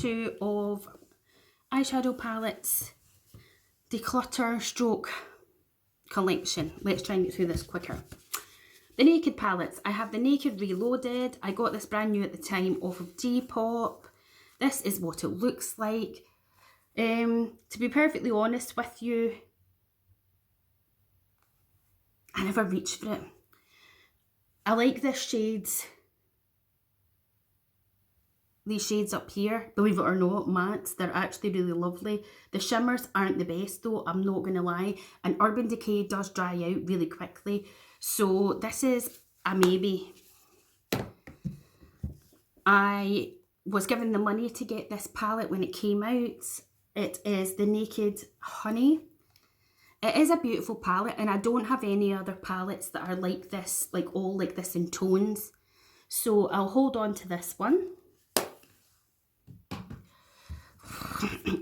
two of eyeshadow palettes, declutter stroke collection. Let's try and get through this quicker. The Naked palettes. I have the Naked Reloaded. I got this brand new at the time off of Depop. This is what it looks like. To be perfectly honest with you, I never reached for it. I like this shades. These shades up here, believe it or not, mattes, they're actually really lovely. The shimmers aren't the best though, I'm not going to lie. And Urban Decay does dry out really quickly. So this is a maybe. I was given the money to get this palette when it came out. It is the Naked Honey. It is a beautiful palette, and I don't have any other palettes that are like this, like all like this in tones. So I'll hold on to this one.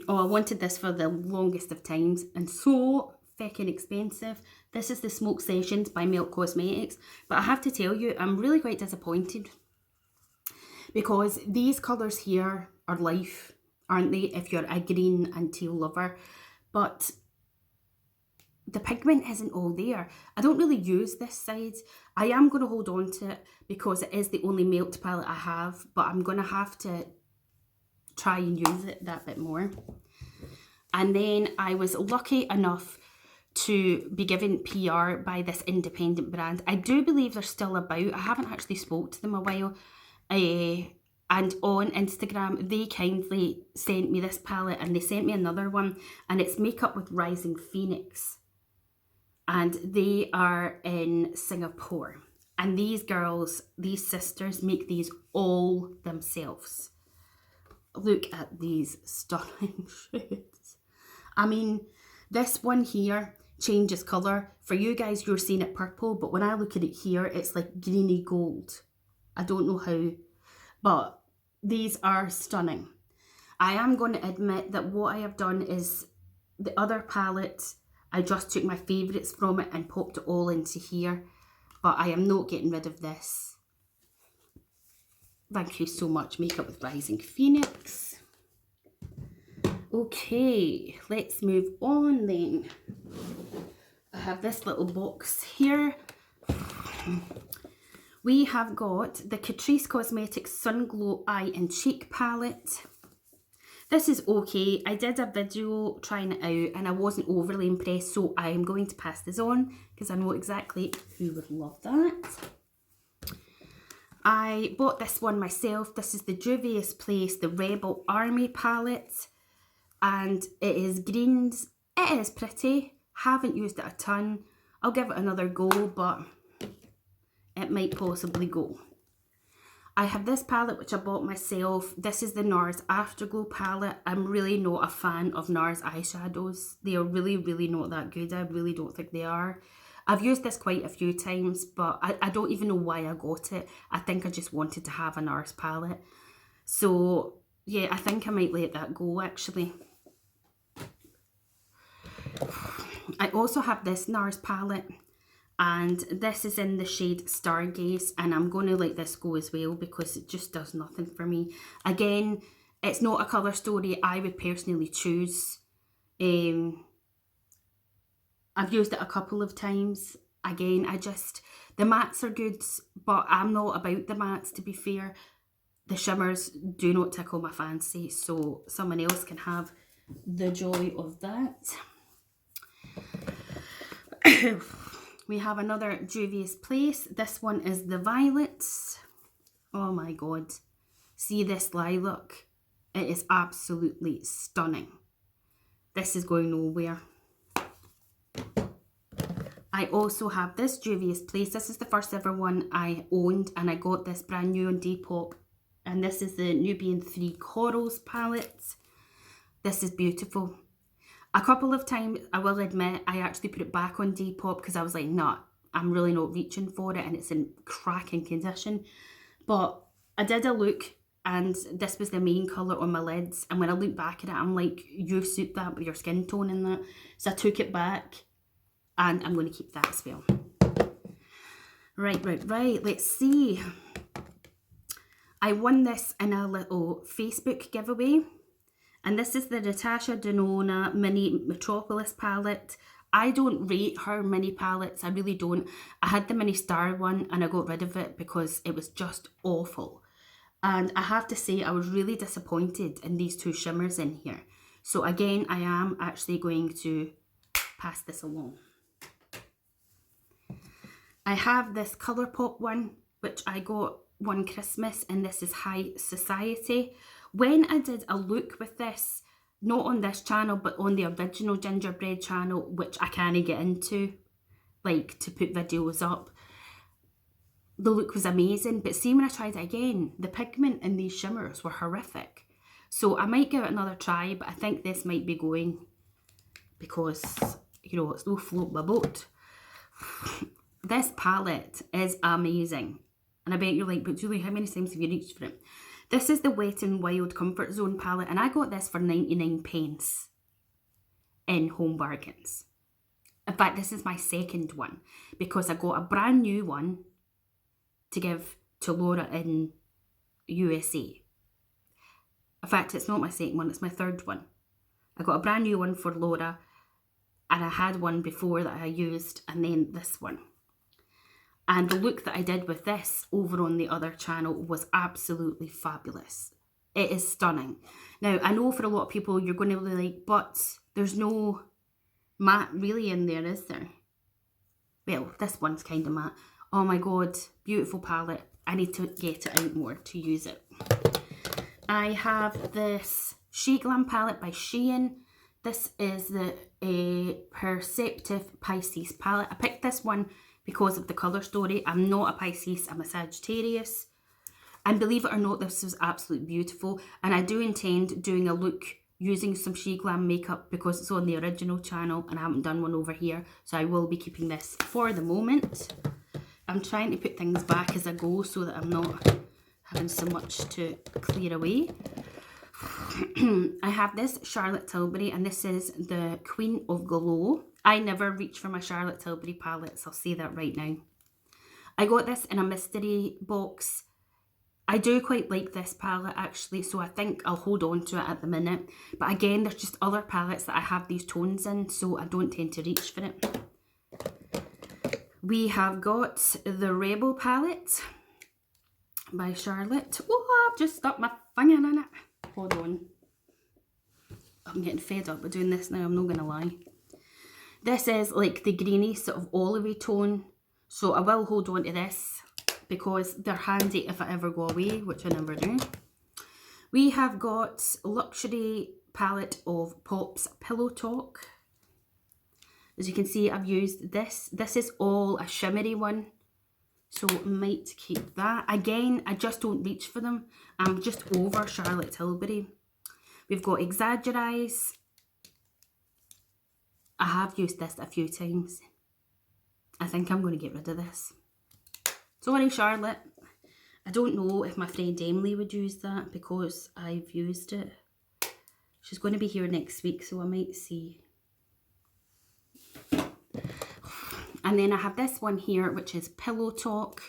Oh, I wanted this for the longest of times, and so feckin' expensive. This is the Smoke Sessions by Melt Cosmetics, but I have to tell you, I'm really quite disappointed because these colours here are life, aren't they, if you're a green and teal lover, but the pigment isn't all there. I don't really use this side. I am going to hold on to it because it is the only Melt palette I have, but I'm going to have to try and use it that bit more. And then I was lucky enough to be given PR by this independent brand. I do believe they're still about. I haven't actually spoke to them a while. And on Instagram, they kindly sent me this palette, and they sent me another one, and it's Makeup with Rising Phoenix. And they are in Singapore. And these girls, these sisters, make these all themselves. Look at these stunning shades. I mean, this one here changes colour. For you guys, you're seeing it purple, but when I look at it here, it's like greeny gold. I don't know how, but these are stunning. I am going to admit that what I have done is the other palette, I just took my favourites from it and popped it all into here, but I am not getting rid of this. Thank you so much, Makeup with Rising Phoenix. Okay, let's move on then. I have this little box here. We have got the Catrice Cosmetics Sun Glow Eye and Cheek Palette. This is okay. I did a video trying it out and I wasn't overly impressed, so I am going to pass this on because I know exactly who would love that. I bought this one myself. This is the Juvia's Place, the Rebel Army palette. And it is greens. It is pretty. Haven't used it a ton. I'll give it another go, but it might possibly go. I have this palette which I bought myself. This is the NARS Afterglow palette. I'm really not a fan of NARS eyeshadows. They are really, really not that good. I really don't think they are. I've used this quite a few times, but I don't even know why I got it. I think I just wanted to have a NARS palette. So, yeah, I think I might let that go, actually. I also have this NARS palette, and this is in the shade Stargaze, and I'm going to let this go as well because it just does nothing for me. Again, it's not a colour story I would personally choose. I've used it a couple of times. Again, the mattes are good, but I'm not about the mattes, to be fair. The shimmers do not tickle my fancy, so someone else can have the joy of that. We have another Juvia's Place. This one is the Violets. Oh my god. See this lilac? It is absolutely stunning. This is going nowhere. I also have this Juvia's Place. This is the first ever one I owned, and I got this brand new on Depop. And this is the Nubian 3 Corals palette. This is beautiful. A couple of times, I will admit, I actually put it back on Depop because I was like, nah, I'm really not reaching for it, and it's in cracking condition. But I did a look, and this was the main colour on my lids. And when I look back at it, I'm like, you suit that with your skin tone and that. So I took it back. And I'm going to keep that as well. Right. Let's see. I won this in a little Facebook giveaway. And this is the Natasha Denona Mini Metropolis palette. I don't rate her mini palettes, I really don't. I had the mini star one and I got rid of it because it was just awful. And I have to say I was really disappointed in these two shimmers in here. So again, I am actually going to pass this along. I have this Colourpop one, which I got one Christmas, and this is High Society. When I did a look with this, not on this channel, but on the original Gingerbread channel, which I can't get into, like, to put videos up, the look was amazing. But see, when I tried it again, the pigment in these shimmers were horrific. So I might give it another try, but I think this might be going because, you know, it's no float my boat. This palette is amazing. And I bet you're like, but Julie, how many times have you reached for it? This is the Wet n Wild Comfort Zone palette, and I got this for 99 pence in Home Bargains. In fact, this is my second one because I got a brand new one to give to Laura in USA. In fact, it's not my second one, it's my third one. I got a brand new one for Laura, and I had one before that I used, and then this one. And the look that I did with this over on the other channel was absolutely fabulous. It is stunning. Now, I know for a lot of people, you're going to be like, but there's no matte really in there, is there? Well, this one's kind of matte. Oh my God, beautiful palette. I need to get it out more to use it. I have this Shea Glam palette by Shein. This is the Perceptive Pisces palette. I picked this one because of the colour story. I'm not a Pisces, I'm a Sagittarius. And believe it or not, this was absolutely beautiful. And I do intend doing a look using some Shea Glam makeup because it's on the original channel and I haven't done one over here. So I will be keeping this for the moment. I'm trying to put things back as I go so that I'm not having so much to clear away. I have this Charlotte Tilbury, and this is the Queen of Glow. I never reach for my Charlotte Tilbury palettes, I'll say that right now. I got this in a mystery box. I do quite like this palette actually, so I think I'll hold on to it at the minute. But again, there's just other palettes that I have these tones in, so I don't tend to reach for it. We have got the Rebel palette by Charlotte. Oh, I've just stuck my finger in it. Hold on. I'm getting fed up with doing this now, I'm not going to lie. This is like the greeny sort of olivey tone, so I will hold on to this because they're handy if I ever go away, which I never do. We have got Luxury palette of Pops Pillow Talk. As you can see, I've used this. This is all a shimmery one, so I might keep that. Again, I just don't reach for them. I'm just over Charlotte Tilbury. We've got Exaggerize. I have used this a few times. I think I'm going to get rid of this. Sorry, Charlotte. I don't know if my friend Emily would use that because I've used it. She's going to be here next week, so I might see. And then I have this one here, which is Pillow Talk.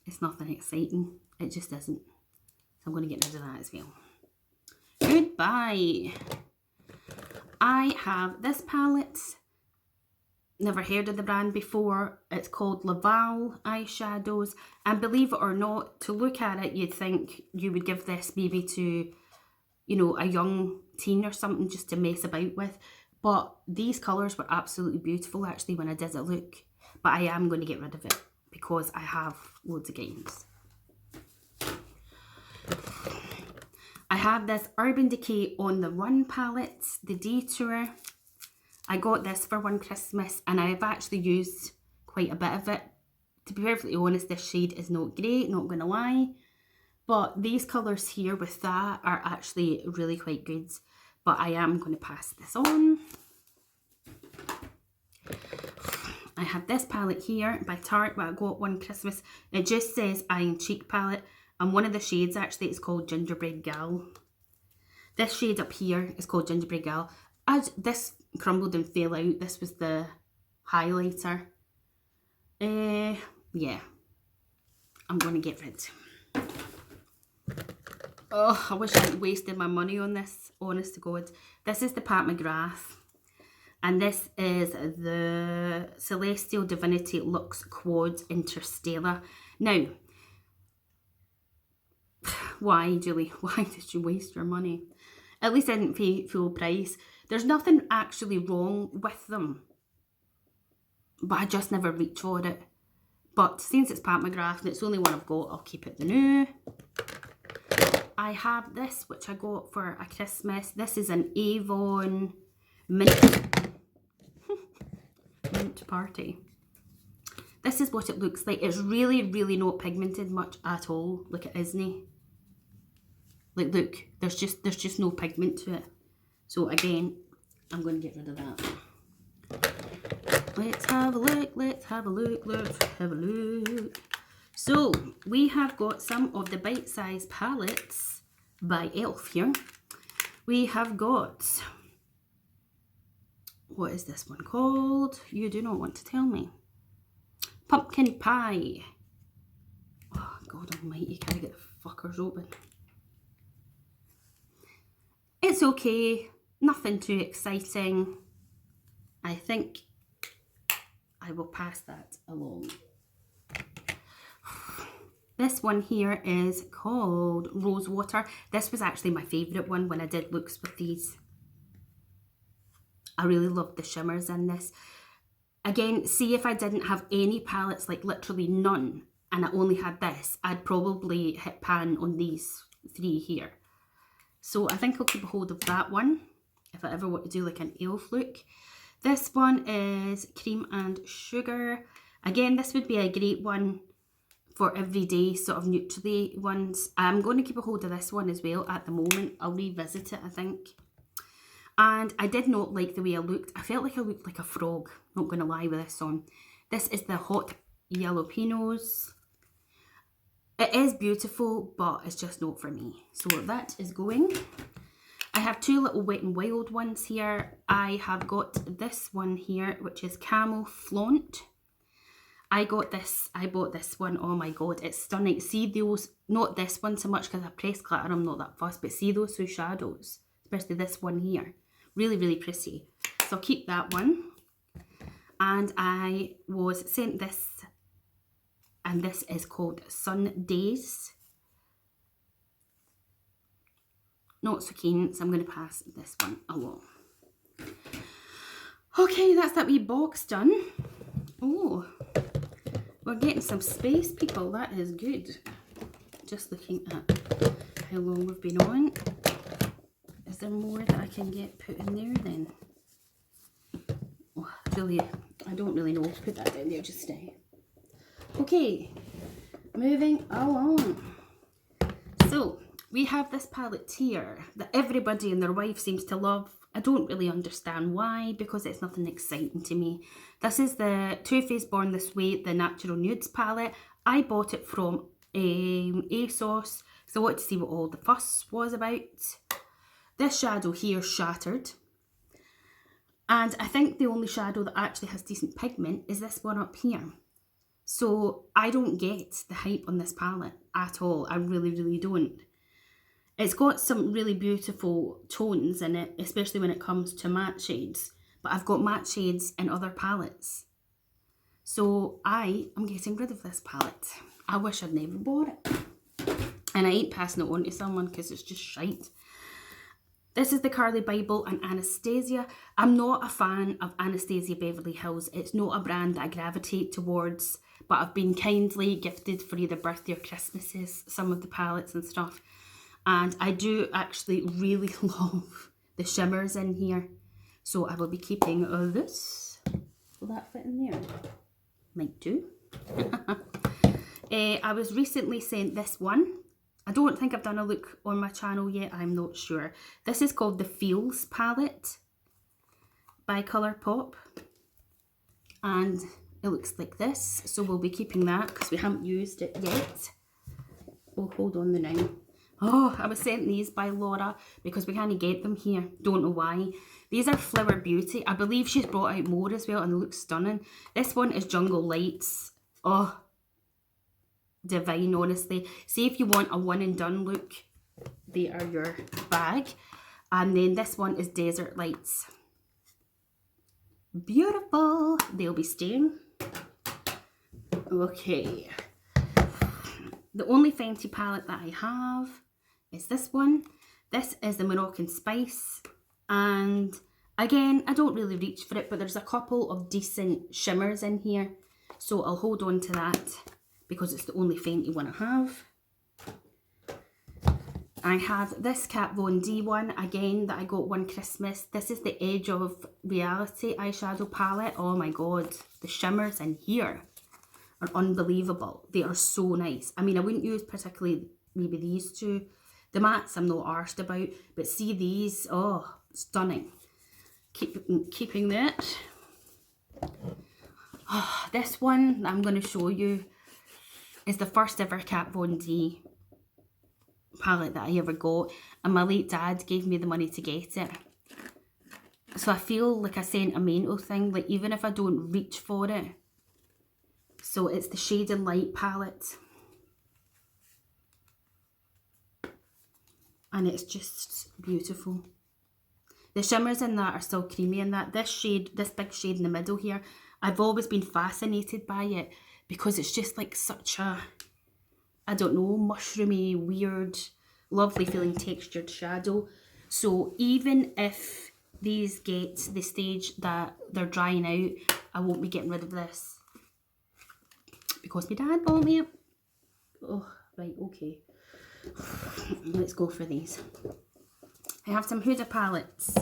It's nothing exciting. It just isn't. So I'm going to get rid of that as well. Goodbye. I have this palette. Never heard of the brand before. It's called Laval eyeshadows. And believe it or not, to look at it, you'd think you would give this maybe to, you know, a young teen or something just to mess about with. But these colours were absolutely beautiful actually when I did a look. But I am going to get rid of it because I have loads of games. I have this Urban Decay On The Run palette, the Detour. I got this for one Christmas and I've actually used quite a bit of it. To be perfectly honest, this shade is not great, not going to lie. But these colours here with that are actually really quite good. But I am going to pass this on. I have this palette here by Tarte, but I got one Christmas. It just says Eye and Cheek palette. And one of the shades actually is called Gingerbread Gal. This shade up here is called Gingerbread Gal. As this crumbled and fell out, this was the highlighter. Yeah. I'm going to get rid. Oh, I wish I hadn't wasted my money on this, honest to God. This is the Pat McGrath. And this is the Celestial Divinity Luxe Quad Interstellar. Now, why, Julie? Why did you waste your money? At least I didn't pay full price. There's nothing actually wrong with them, but I just never reach for it. But since it's Pat McGrath and it's the only one I've got, I'll keep it the new. I have this, which I got for a Christmas. This is an Avon Mint, Mint Party. This is what it looks like. It's really, really not pigmented much at all. Look, it isn't. Like, look, there's just no pigment to it. So again, I'm going to get rid of that. Let's have a look, let's have a look, let's have a look. So, we have got some of the bite-sized palettes by e.l.f. here. We have got, what is this one called? You do not want to tell me. Pumpkin Pie. Oh, God almighty, can I get the fuckers open? It's okay, nothing too exciting. I think I will pass that along. This one here is called Rose Water. This was actually my favourite one when I did looks with these. I really loved the shimmers in this. Again, see if I didn't have any palettes, like literally none, and I only had this, I'd probably hit pan on these three here. So I think I'll keep a hold of that one if I ever want to do like an e.l.f. look. This one is Cream and Sugar. Again, this would be a great one for everyday sort of neutrally ones. I'm going to keep a hold of this one as well at the moment. I'll revisit it, I think. And I did not like the way I looked. I felt like I looked like a frog, not going to lie with this on. This is the Hot Jalapenos. It is beautiful, but it's just not for me. So that is going. I have two little Wet n Wild ones here. I have got this one here, which is Camel Flaunt. I bought this one. Oh my God, it's stunning. See those, not this one so much because I press glitter, I'm not that fussed, but see those two shadows, especially this one here. Really, really pretty. So I'll keep that one. And I was sent this, and this is called Sun Days. Not so keen, so I'm going to pass this one along. Okay, that's that wee box done. Oh, we're getting some space, people. That is good. Just looking at how long we've been on. Is there more that I can get put in there then? Oh, really, I don't really know. Put that down there just now. Okay, moving along. So, we have this palette here that everybody and their wife seems to love. I don't really understand why, because it's nothing exciting to me. This is the Too Faced Born This Way, the Natural Nudes palette. I bought it from ASOS, so I wanted to see what all the fuss was about. This shadow here shattered. And I think the only shadow that actually has decent pigment is this one up here. So I don't get the hype on this palette at all. I really, really don't. It's got some really beautiful tones in it, especially when it comes to matte shades. But I've got matte shades in other palettes. So I am getting rid of this palette. I wish I'd never bought it. And I ain't passing it on to someone because it's just shite. This is the Carly Bible and Anastasia. I'm not a fan of Anastasia Beverly Hills. It's not a brand that I gravitate towards. But I've been kindly gifted for either birthday or Christmases, some of the palettes and stuff. And I do actually really love the shimmers in here. So I will be keeping this. Will that fit in there? Might do. I was recently sent this one. I don't think I've done a look on my channel yet. I'm not sure. This is called the Feels palette by Colourpop. And it looks like this. So we'll be keeping that because we haven't used it yet. Oh, hold on the now. Oh, I was sent these by Laura because we can't get them here. Don't know why. These are Flower Beauty. I believe she's brought out more as well and they look stunning. This one is Jungle Lights. Oh, divine, honestly. See, if you want a one and done look, they are your bag. And then this one is Desert Lights. Beautiful. They'll be staying. Okay. The only Fenty palette that I have is this one. This is the Moroccan Spice. And again, I don't really reach for it, but there's a couple of decent shimmers in here. So I'll hold on to that because it's the only Fenty one I have. I have this Kat Von D one, again, that I got one Christmas. This is the Edge of Reality eyeshadow palette. Oh my god, the shimmers in here are unbelievable. They are so nice. I mean, I wouldn't use particularly maybe these two. The mattes I'm not arsed about, but see these, oh, stunning. Keeping that. Oh, this one that I'm going to show you is the first ever Kat Von D palette that I ever got, and my late dad gave me the money to get it. So I feel like a sentimental thing, like even if I don't reach for it. So it's the Shade and Light palette. And it's just beautiful. The shimmers in that are still creamy in that. This shade, this big shade in the middle here, I've always been fascinated by it because it's just like such a, I don't know, mushroomy, weird, lovely feeling textured shadow. So even if these get to the stage that they're drying out, I won't be getting rid of this because my dad bought me it. Oh, right, okay. Let's go for these. I have some Huda palettes.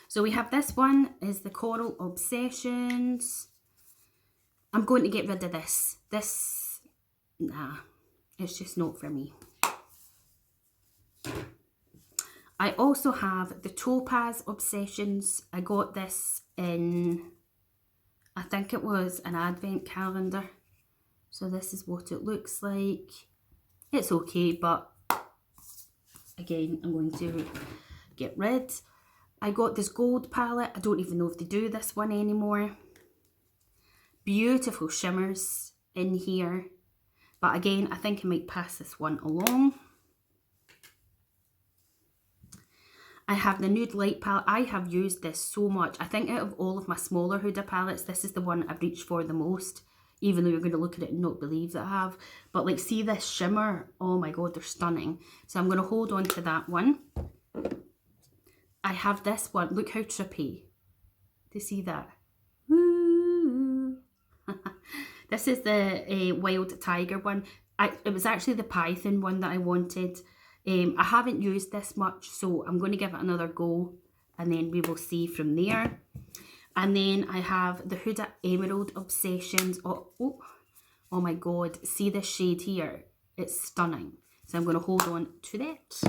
So we have this one is the Coral Obsessions. I'm going to get rid of this. This, nah, it's just not for me. I also have the Topaz Obsessions. I got this in, I think it was an advent calendar. So this is what it looks like. It's okay, but again, I'm going to get rid. I got this gold palette. I don't even know if they do this one anymore. Beautiful shimmers in here. But again, I think I might pass this one along. I have the Nude Light palette. I have used this so much. I think out of all of my smaller Huda palettes, this is the one I've reached for the most. Even though you're going to look at it and not believe that I have. But like, see this shimmer? Oh my god, they're stunning. So I'm going to hold on to that one. I have this one. Look how trippy. Do you see that? Woo! This is the Wild Tiger one. It was actually the Python one that I wanted. I haven't used this much, so I'm going to give it another go. And then we will see from there. And then I have the Huda Emerald Obsessions. Oh my god, see this shade here? It's stunning. So I'm going to hold on to that.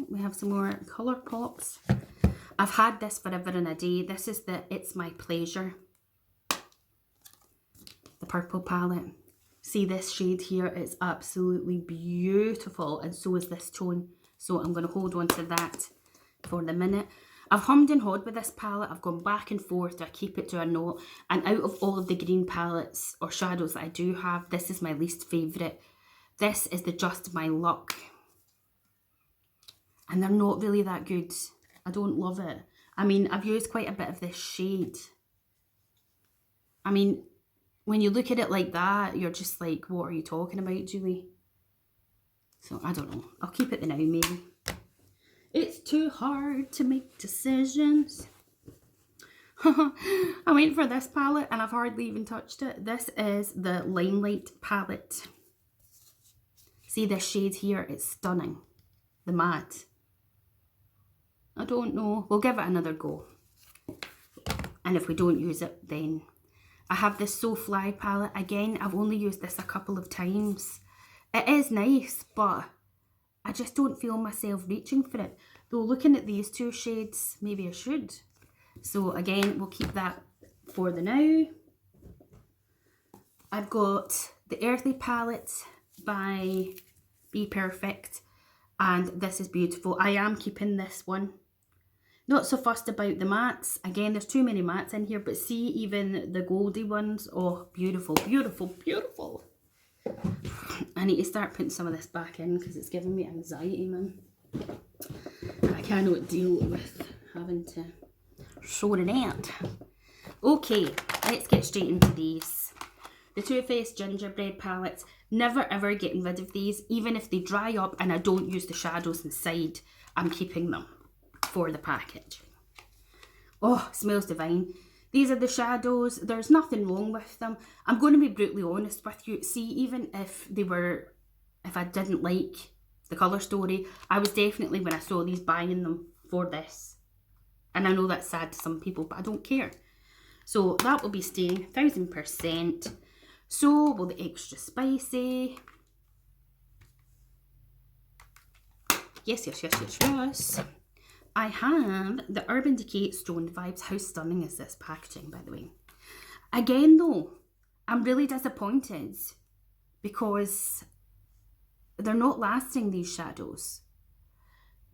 We have some more Colour Pops. I've had this forever and a day. This is the It's My Pleasure. The purple palette. See this shade here, it's absolutely beautiful, and so is this tone. So I'm going to hold on to that for the minute. I've hummed and hawed with this palette. I've gone back and forth. I keep it to a note. And out of all of the green palettes or shadows that I do have, this is my least favourite. This is the Just My Luck. And they're not really that good. I don't love it. I mean, I've used quite a bit of this shade. I mean, when you look at it like that, you're just like, what are you talking about, Julie? So, I don't know. I'll keep it the now, maybe. It's too hard to make decisions. I went for this palette and I've hardly even touched it. This is the Limelight palette. See this shade here? It's stunning. The matte. I don't know. We'll give it another go. And if we don't use it, then... I have this So Fly palette. Again, I've only used this a couple of times. It is nice, but I just don't feel myself reaching for it. Though looking at these two shades, maybe I should. So again, we'll keep that for the now. I've got the Earthly palette by Be Perfect. And this is beautiful. I am keeping this one. Not so fussed about the mattes. Again, there's too many mattes in here, but see even the goldy ones. Oh, beautiful, beautiful, beautiful. I need to start putting some of this back in because it's giving me anxiety, man. I cannot deal with having to sort it out. Okay, let's get straight into these. The Too Faced Gingerbread palettes. Never ever getting rid of these. Even if they dry up and I don't use the shadows inside, I'm keeping them for the package. Oh, smells divine. These are the shadows. There's nothing wrong with them. I'm going to be brutally honest with you. See, even if I didn't like the colour story, I was definitely, when I saw these, buying them for this. And I know that's sad to some people, but I don't care. So that will be staying 1000%. So will the extra spicy. Yes, yes, yes, yes, yes. I have the Urban Decay Stoned Vibes. How stunning is this packaging, by the way? Again, though, I'm really disappointed because they're not lasting, these shadows.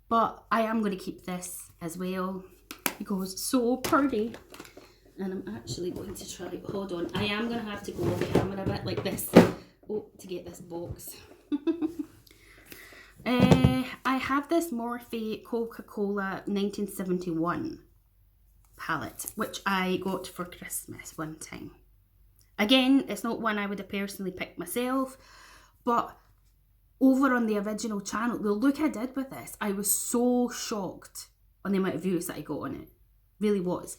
But I am going to keep this as well because it's so pretty. And I'm actually going to try, hold on, I am going to have to go off camera a bit like this. Oh, to get this box. I have this Morphe Coca-Cola 1971 palette, which I got for Christmas one time. Again, it's not one I would have personally picked myself, but over on the original channel, the look I did with this, I was so shocked on the amount of views that I got on it. Really was.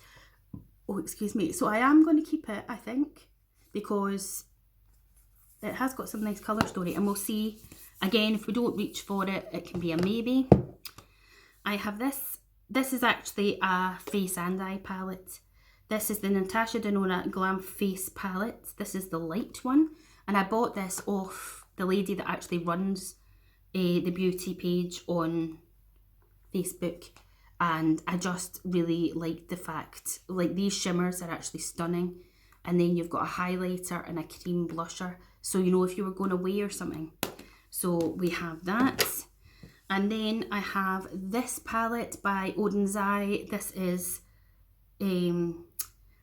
Oh, excuse me. So I am going to keep it, I think, because it has got some nice colour story, and we'll see. Again, if we don't reach for it, it can be a maybe. I have this. This is actually a face and eye palette. This is the Natasha Denona Glam Face palette. This is the light one. And I bought this off the lady that actually runs the beauty page on Facebook. And I just really liked the fact, like, these shimmers are actually stunning. And then you've got a highlighter and a cream blusher. So, you know, if you were going away or something. So we have that. And then I have this palette by Odin's Eye. This is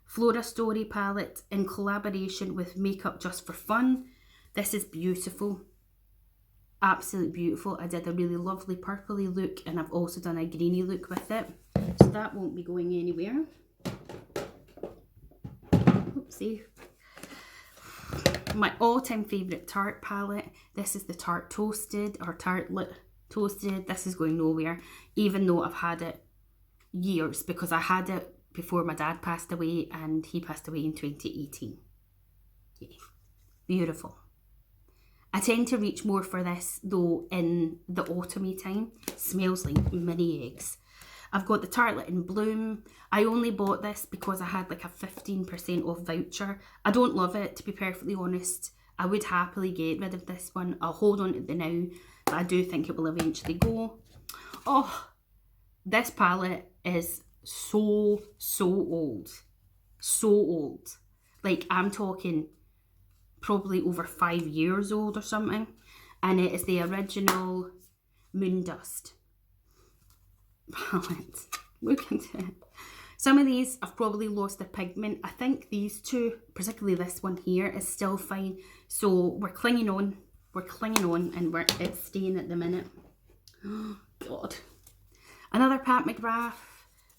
Flora Story palette in collaboration with Makeup Just for Fun. This is beautiful. Absolutely beautiful. I did a really lovely purpley look, and I've also done a greeny look with it. So that won't be going anywhere. Oopsie. My all-time favourite Tarte palette. This is the Tarte Toasted or Tarte Lit Toasted. This is going nowhere, even though I've had it years, because I had it before my dad passed away, and he passed away in 2018. Yeah. Beautiful. I tend to reach more for this though in the autumny time. Smells like mini eggs. I've got the Tartelette in Bloom. I only bought this because I had like a 15% off voucher. I don't love it, to be perfectly honest. I would happily get rid of this one. I'll hold on to it now, but I do think it will eventually go. Oh, this palette is so old. So old. Like, I'm talking probably over 5 years old or something. And it is the original Moondust palette. Look at it. Some of these have probably lost their pigment. I think these two, particularly this one here, is still fine. So we're clinging on. We're clinging on, and it's staying at the minute. Oh, God. Another Pat McGrath.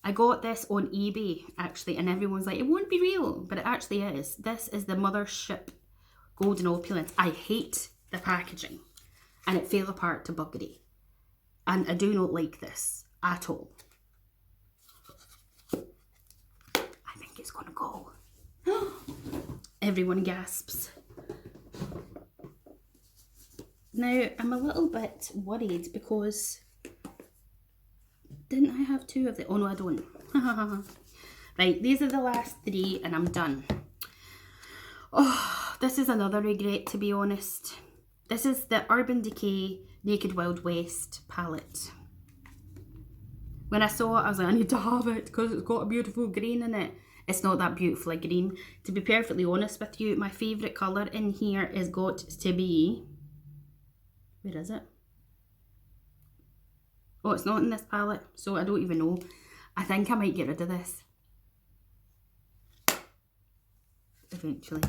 I got this on eBay, actually, and everyone's like, it won't be real, but it actually is. This is the Mothership Golden Opulence. I hate the packaging, and it fell apart to buggery. And I do not like this at all. I think it's gonna go. Everyone gasps. Now, I'm a little bit worried because didn't I have two of the? Oh no, I don't. Right, these are the last three and I'm done. Oh, this is another regret, to be honest. This is the Urban Decay Naked Wild West palette. When I saw it, I was like, I need to have it because it's got a beautiful green in it. It's not that beautiful a green. To be perfectly honest with you, my favourite colour in here is got to be... Where is it? Oh, it's not in this palette, so I don't even know. I think I might get rid of this eventually.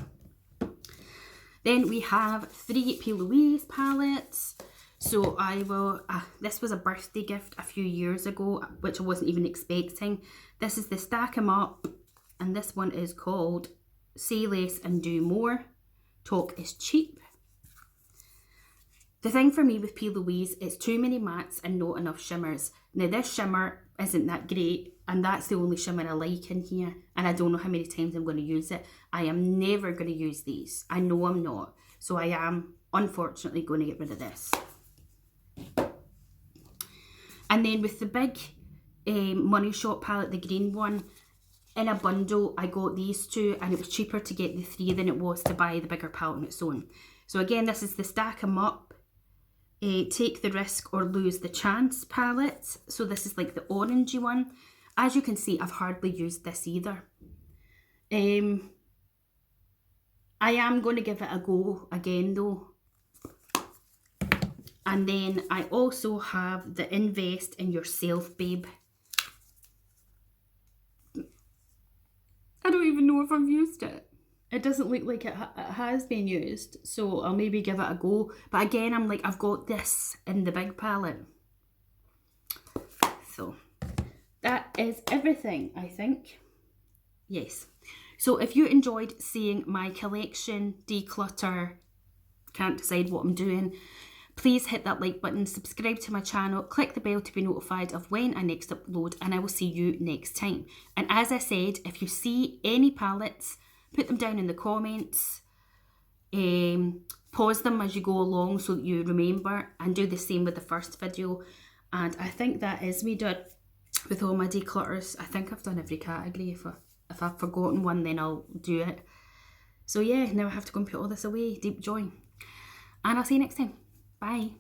Then we have 3 P. Louise palettes. So I will, this was a birthday gift a few years ago, which I wasn't even expecting. This is the Stack 'em Up, and this one is called Say Less and Do More. Talk is cheap. The thing for me with P. Louise is too many mattes and not enough shimmers. Now this shimmer isn't that great, and that's the only shimmer I like in here, and I don't know how many times I'm going to use it. I am never going to use these. I know I'm not. So I am unfortunately going to get rid of this. And then with the big Money Shop palette, the green one, in a bundle I got these two, and it was cheaper to get the 3 than it was to buy the bigger palette on its own. So again, this is the Stack 'em Up, Take the Risk or Lose the Chance palette. So this is like the orangey one. As you can see, I've hardly used this either. I am going to give it a go again though. And then I also have the Invest in Yourself Babe. I don't even know if I've used it. It doesn't look like it has been used, so I'll maybe give it a go. But again, I'm like, I've got this in the big palette. So that is everything, I think. Yes. So if you enjoyed seeing my collection declutter, can't decide what I'm doing, please hit that like button, subscribe to my channel, click the bell to be notified of when I next upload, and I will see you next time. And as I said, if you see any palettes, put them down in the comments, pause them as you go along so that you remember, and do the same with the first video. And I think that is me done with all my declutters. I think I've done every category. If I've forgotten one, then I'll do it. So yeah, now I have to go and put all this away. Deep joy. And I'll see you next time. Bye.